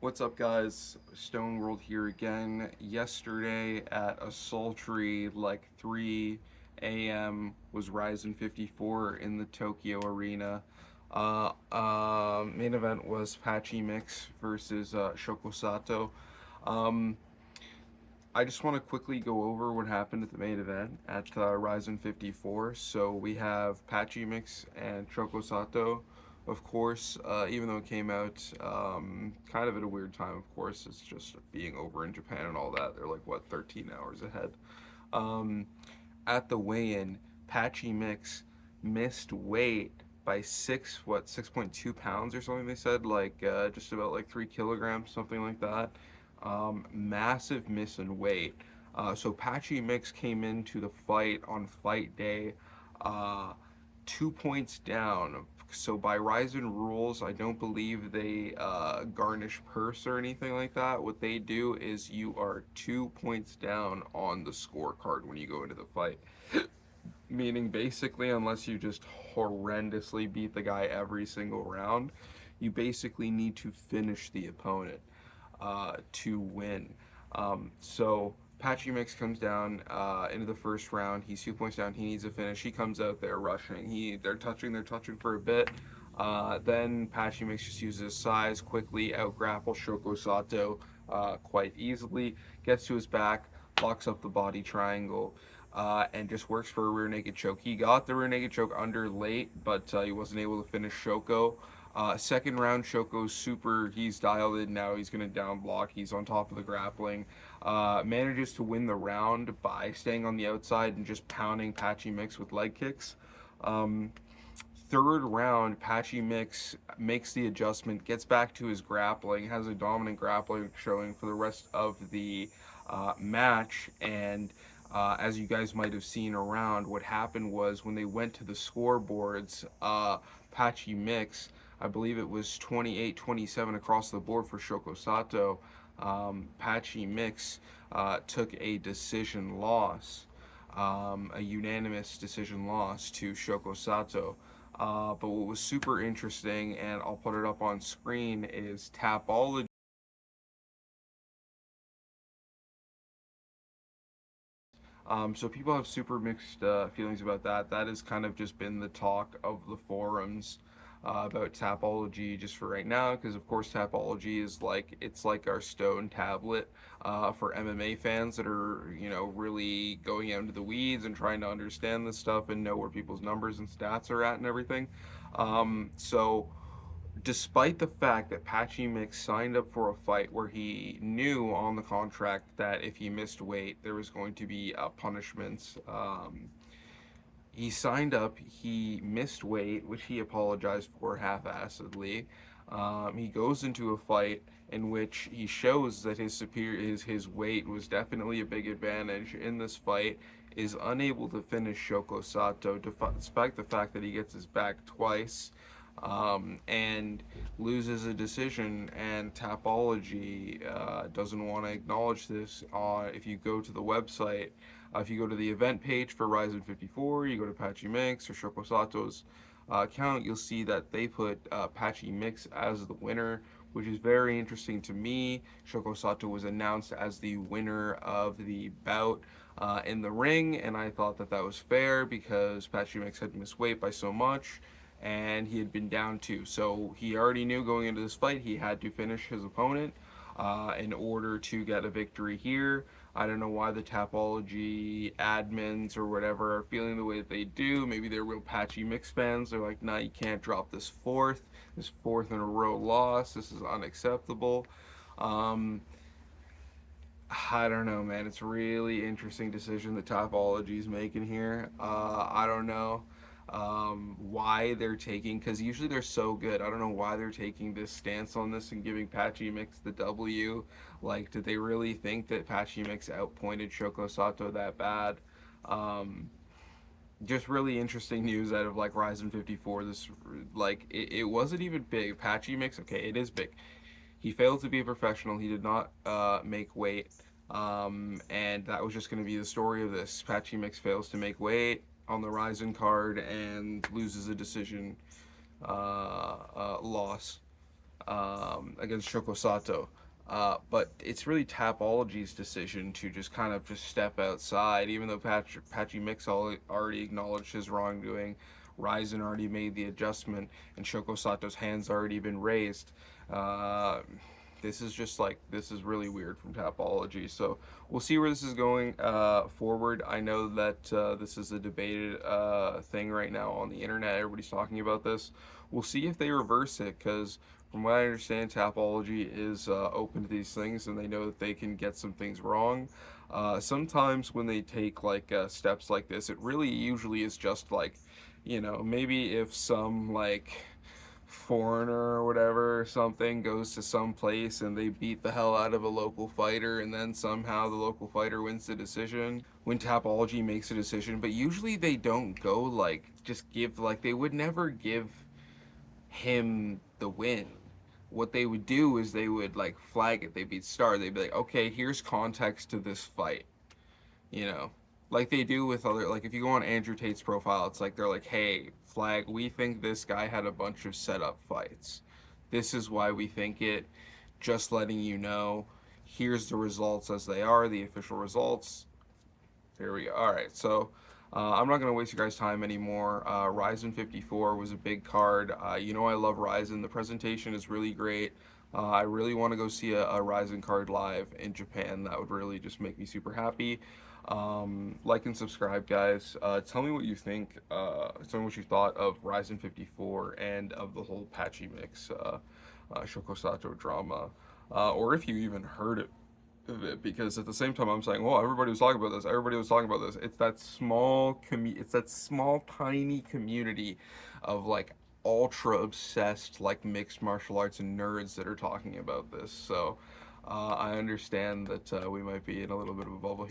What's up, guys? Stone World here again. Yesterday at a sultry 3 a.m. was Rizin 54 in the Tokyo Arena. Main event was Patchy Mix versus Shoko Sato. Um, I just want to quickly go over what happened at the main event at Rizin 54. So we have Patchy Mix and Shoko Sato, of course, even though it came out kind of at a weird time, of course. It's just being over in Japan and all that. They're like, what, 13 hours ahead. Um, at the weigh-in, Patchy Mix missed weight by 6.2 pounds or something. They said just about like 3 kilograms, something like that. Massive miss in weight. So Patchy Mix came into the fight on fight day, uh, 2 points down. So by Ryzen rules, I don't believe they garnish purse or anything like that. What they do is you are 2 points down on the scorecard when you go into the fight. Meaning basically, unless you just horrendously beat the guy every single round, you basically need to finish the opponent to win. So Patchy Mix comes down into the first round. He's 2 points down. He needs a finish. He comes out there rushing. They're touching for a bit. Then Patchy Mix just uses his size quickly out grapple Shoko Sato quite easily. Gets to his back, locks up the body triangle. And just works for a rear naked choke. He got the rear naked choke under late, but he wasn't able to finish Shoko. Second round, Shoko's super. He's dialed in now. He's going to down block. He's on top of the grappling. Manages to win the round by staying on the outside and just pounding Patchy Mix with leg kicks. Um, Third round, Patchy Mix makes the adjustment, gets back to his grappling, has a dominant grappling showing for the rest of the match. And as you guys might have seen around, what happened was when they went to the scoreboards, Patchy Mix, I believe it was 28-27 across the board for Shoko Sato. Patchy Mix took a decision loss, a unanimous decision loss to Shoko Sato. But what was super interesting, and I'll put it up on screen, is Tapology. So people have super mixed feelings about that. That has kind of just been the talk of the forums about Tapology just for right now, because of course Tapology is it's like our Stone tablet for MMA fans that are really going out into the weeds and trying to understand this stuff and know where people's numbers and stats are at and everything. So despite the fact that Patchy Mix signed up for a fight where he knew on the contract that if he missed weight, there was going to be punishments. He signed up, he missed weight, which he apologized for half-assedly. He goes into a fight in which he shows that his weight was definitely a big advantage in this fight, is unable to finish Shoko Sato despite the fact that he gets his back twice, and loses a decision. And Tapology doesn't want to acknowledge this. If you go to the website, if you go to the event page for Ryzen 54, you go to Patchy Mix or Shoko Sato's account, you'll see that they put Patchy Mix as the winner, which is very interesting to me. Shoko Sato was announced as the winner of the bout in the ring, and I thought that that was fair because Patchy Mix had missed weight by so much, and he had been down two. So he already knew going into this fight he had to finish his opponent in order to get a victory here. I don't know why the Tapology admins or whatever are feeling the way that they do. Maybe they're real Patchy Mix fans. They're like, nah, you can't drop this fourth in a row loss. This is unacceptable. Um, I don't know, man. It's a really interesting decision that Topology is making here. I don't know why they're taking, because usually they're so good. I don't know why they're taking this stance on this and giving Patchy Mix the W. Like, did they really think that Patchy Mix outpointed Shoko Sato that bad? Um, just really interesting news out of Ryzen 54. This it wasn't even big. Patchy Mix, okay, it is big. He failed to be a professional. He did not make weight. And that was just going to be the story of this. Patchy Mix fails to make weight on the Ryzen card and loses a decision loss. against Shokosato. But it's really Tapology's decision to just kind of just step outside, even though Patchy Mix already acknowledged his wrongdoing. Rizin already made the adjustment, and Shokosato's hand's already been raised. Uh, this is just like, this is really weird from Tapology. So we'll see where this is going forward. I know that this is a debated thing right now on the internet. Everybody's talking about this. We'll see if they reverse it, because from what I understand, Tapology is open to these things, and they know that they can get some things wrong. Sometimes when they take like steps like this, it really usually is just like, maybe if some like foreigner or whatever or something goes to some place and they beat the hell out of a local fighter, and then somehow the local fighter wins the decision when Tapology makes a decision. But usually they don't go like, just give, like, they would never give him the win. What they would do is they would like flag it. They'd be star. They'd be like, okay, here's context to this fight. You know, like they do with other. Like if you go on Andrew Tate's profile, it's like they're like, hey, flag. We think this guy had a bunch of setup fights. This is why we think it. Just letting you know. Here's the results as they are, the official results. There we go. All right, so I'm not going to waste your guys' time anymore. Ryzen 54 was a big card. I love Ryzen. The presentation is really great. I really want to go see a Ryzen card live in Japan. That would really just make me super happy. Like and subscribe, guys. Tell me what you think. Tell me what you thought of Ryzen 54 and of the whole Patchy Mix Shokosato drama, or if you even heard it of it, because at the same time I'm saying, well, everybody was talking about this. Everybody was talking about this. It's that small, tiny community of like ultra obsessed like mixed martial arts and nerds that are talking about this. So I understand that we might be in a little bit of a bubble here.